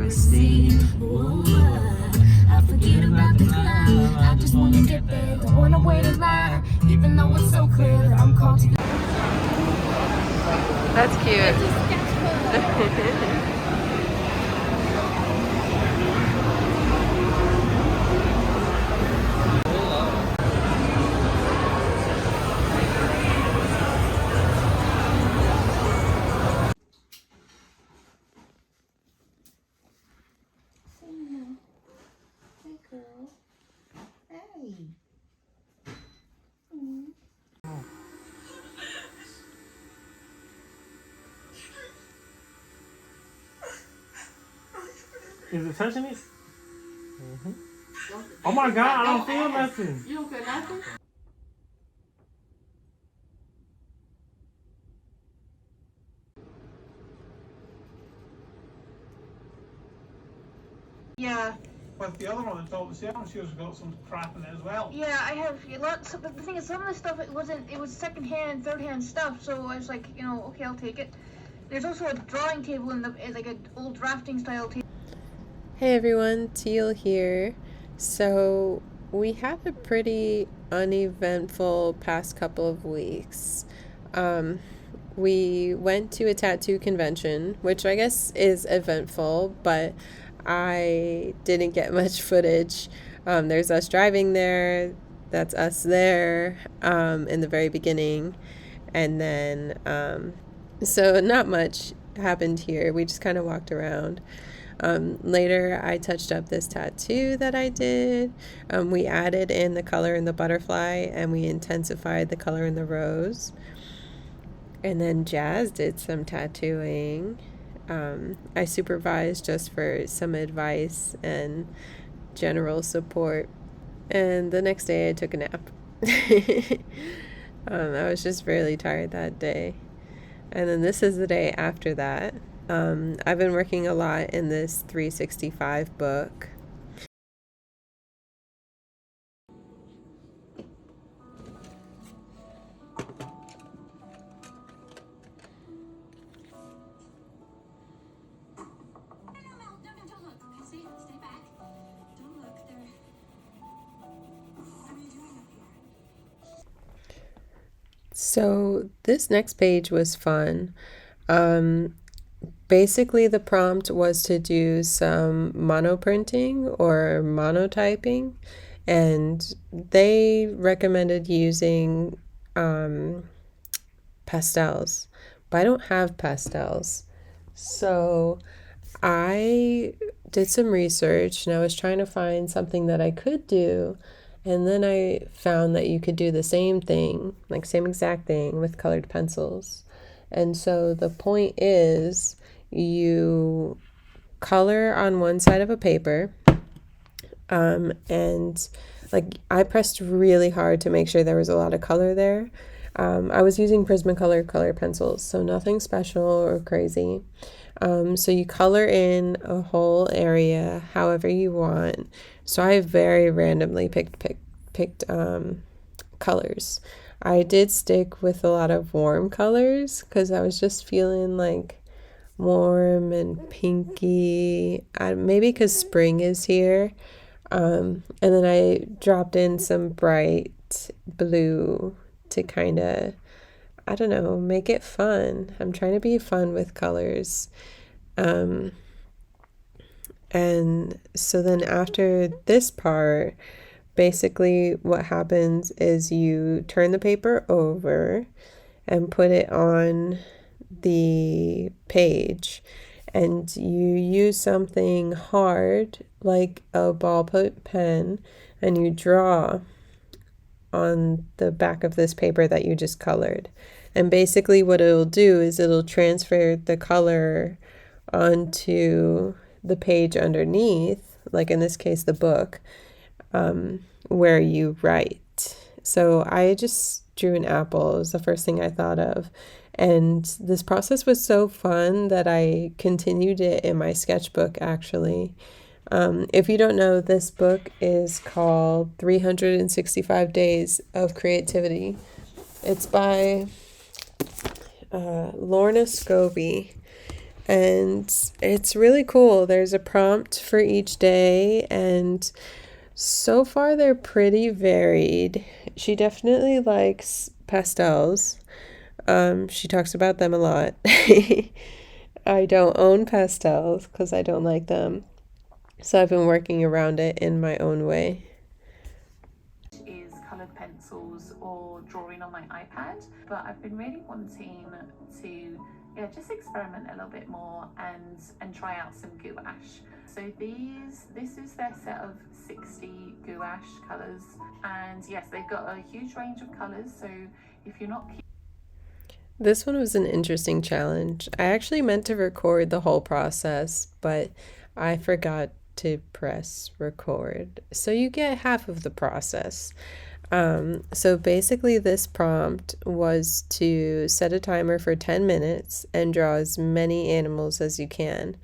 receipt. Ooh, I forget about the climb. I just wanna get there, don't wanna wait in line, even though it's so clear that I'm called to. That's cute. Hey girl. Hey. Is it touching it? Oh my God, I don't feel nothing. You don't feel nothing? Yeah, But the other one, I told us, yeah, she has got some crap in it as well. yeah, I have lots. But the thing is, some of the stuff it was secondhand, third-hand stuff. So I was like, okay, I'll take it. There's also a drawing table like an old drafting style table. Hey everyone, Teal here. So we had a pretty uneventful past couple of weeks. We went to a tattoo convention, which I guess is eventful, but I didn't get much footage. There's us driving there, that's us there in the very beginning, and then so not much happened here. We just kind of walked around. Later I touched up this tattoo that I did. We added in the color in the butterfly and we intensified the color in the rose. And then Jazz did some tattooing. I supervised just for some advice and general support. And the next day I took a nap. I was just really tired that day. And then this is the day after that. I've been working a lot in this 365 book. So this next page was fun. Basically the prompt was to do some monoprinting or monotyping, and they recommended using pastels, but I don't have pastels. So I did some research and I was trying to find something that I could do. And then I found that you could do the same thing, like same exact thing with colored pencils. And so the point is you color on one side of a paper, and like I pressed really hard to make sure there was a lot of color there. I was using Prismacolor color pencils, so nothing special or crazy. So you color in a whole area however you want. So I very randomly picked colors. I did stick with a lot of warm colors because I was just feeling like warm and pinky. Maybe because spring is here. And then I dropped in some bright blue to kind of, I don't know, make it fun. I'm trying to be fun with colors. And so then after this part, basically what happens is you turn the paper over and put it on the page, and you use something hard like a ballpoint pen and you draw on the back of this paper that you just colored. And basically what it'll do is it'll transfer the color onto the page underneath, like in this case the book, where you write. So I just drew an apple. It was the first thing I thought of. And this process was so fun that I continued it in my sketchbook, actually. If you don't know, this book is called 365 Days of Creativity. It's by Lorna Scobie. And it's really cool. There's a prompt for each day, and so far they're pretty varied. She definitely likes pastels. She talks about them a lot. I don't own pastels because I don't like them. So I've been working around it in my own way. Is coloured pencils or drawing on my iPad, but I've been really wanting to just experiment a little bit more and try out some gouache. So this is their set of 60 gouache colours, and yes, they've got a huge range of colours, so if you're not This one was an interesting challenge. I actually meant to record the whole process, but I forgot to press record. So you get half of the process. So basically this prompt was to set a timer for 10 minutes and draw as many animals as you can.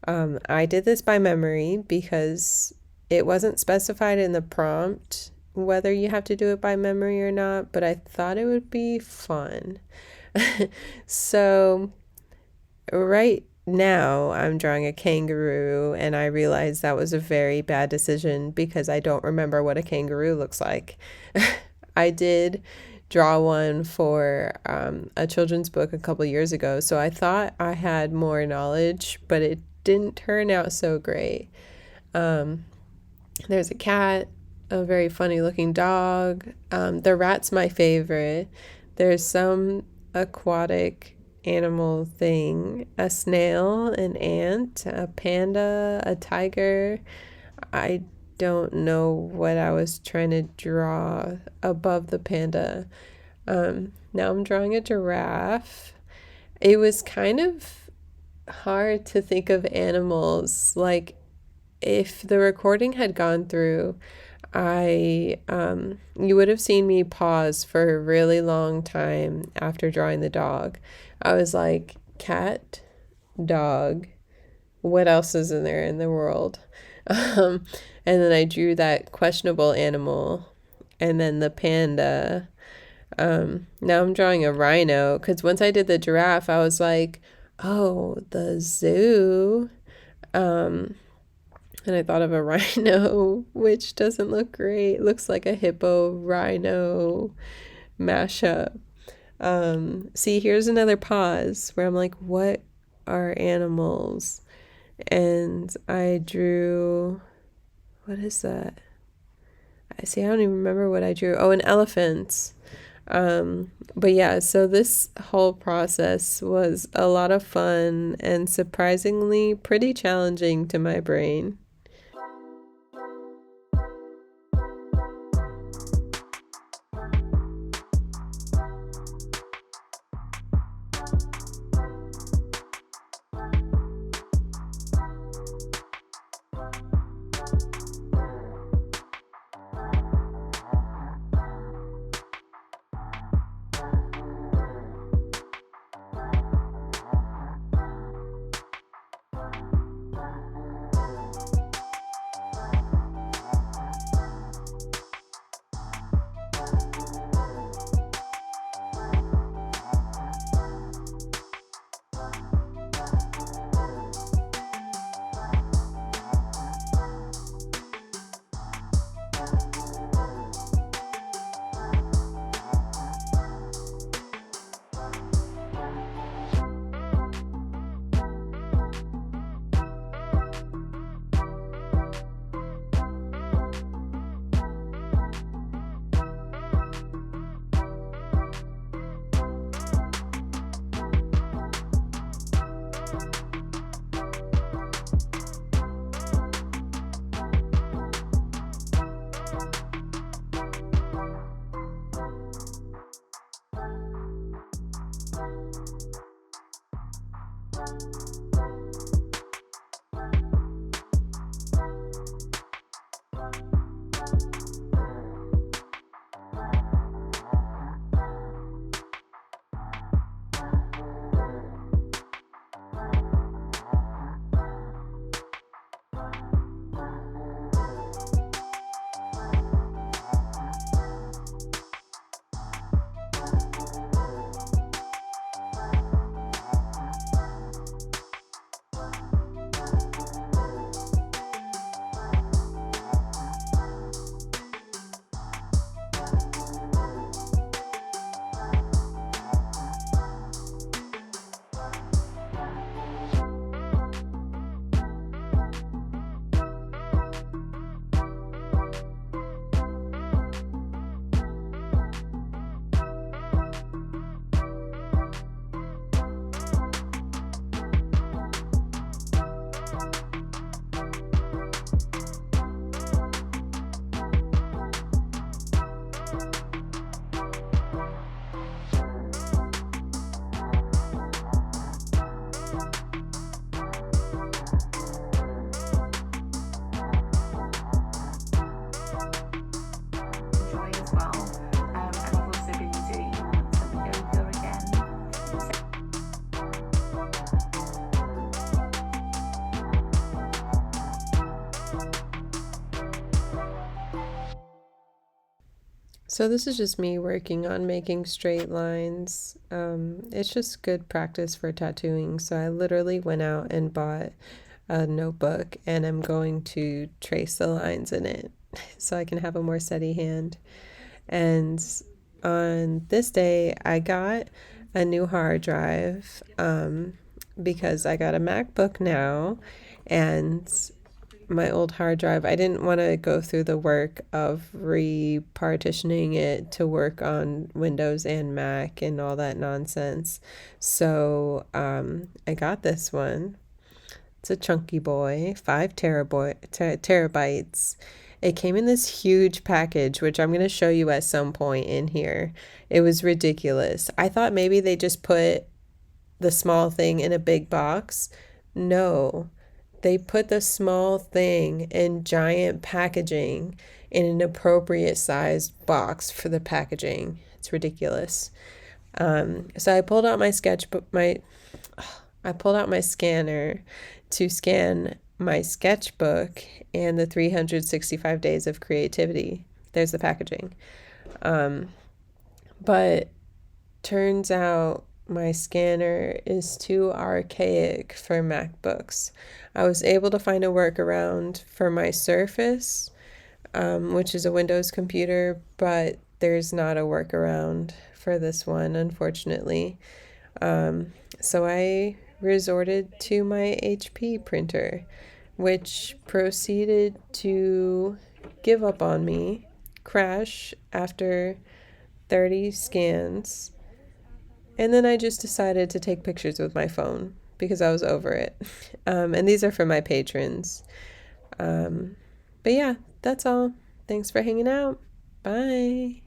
I did this by memory because it wasn't specified in the prompt whether you have to do it by memory or not, but I thought it would be fun. So right now I'm drawing a kangaroo, and I realized that was a very bad decision because I don't remember what a kangaroo looks like. I did draw one for a children's book a couple years ago, so I thought I had more knowledge, but it didn't turn out so great. There's a cat, a very funny looking dog. The rat's my favorite. There's some aquatic animal thing, a snail, an ant, a panda, a tiger. I don't know what I was trying to draw above the panda. Now I'm drawing a giraffe. It was kind of hard to think of animals. Like, if the recording had gone through, you would have seen me pause for a really long time after drawing the dog. I was like, cat, dog, what else is in there in the world? And then I drew that questionable animal, and then the panda. Now I'm drawing a rhino, because once I did the giraffe, I was like, oh, the zoo. And I thought of a rhino, which doesn't look great. It looks like a hippo rhino mashup. See, here's another pause where I'm like, what are animals? And I drew, what is that? I don't even remember what I drew. Oh, an elephant. But yeah, so this whole process was a lot of fun and surprisingly pretty challenging to my brain. So this is just me working on making straight lines. It's just good practice for tattooing. So I literally went out and bought a notebook and I'm going to trace the lines in it so I can have a more steady hand. And on this day, I got a new hard drive because I got a MacBook now, and my old hard drive, I didn't want to go through the work of repartitioning it to work on Windows and Mac and all that nonsense. So I got this one. It's a chunky boy, 5 terabytes. It came in this huge package, which I'm going to show you at some point in here. It was ridiculous. I thought maybe they just put the small thing in a big box. No, they put the small thing in giant packaging in an appropriate sized box for the packaging. It's ridiculous. So I pulled out my sketchbook, I pulled out my scanner to scan my sketchbook and the 365 days of creativity. There's the packaging. But turns out my scanner is too archaic for MacBooks. I was able to find a workaround for my Surface, which is a Windows computer, but there's not a workaround for this one, unfortunately. So I resorted to my HP printer, which proceeded to give up on me, crash after 30 scans, and then I just decided to take pictures with my phone because I was over it. And these are for my patrons. But yeah, that's all. Thanks for hanging out. Bye.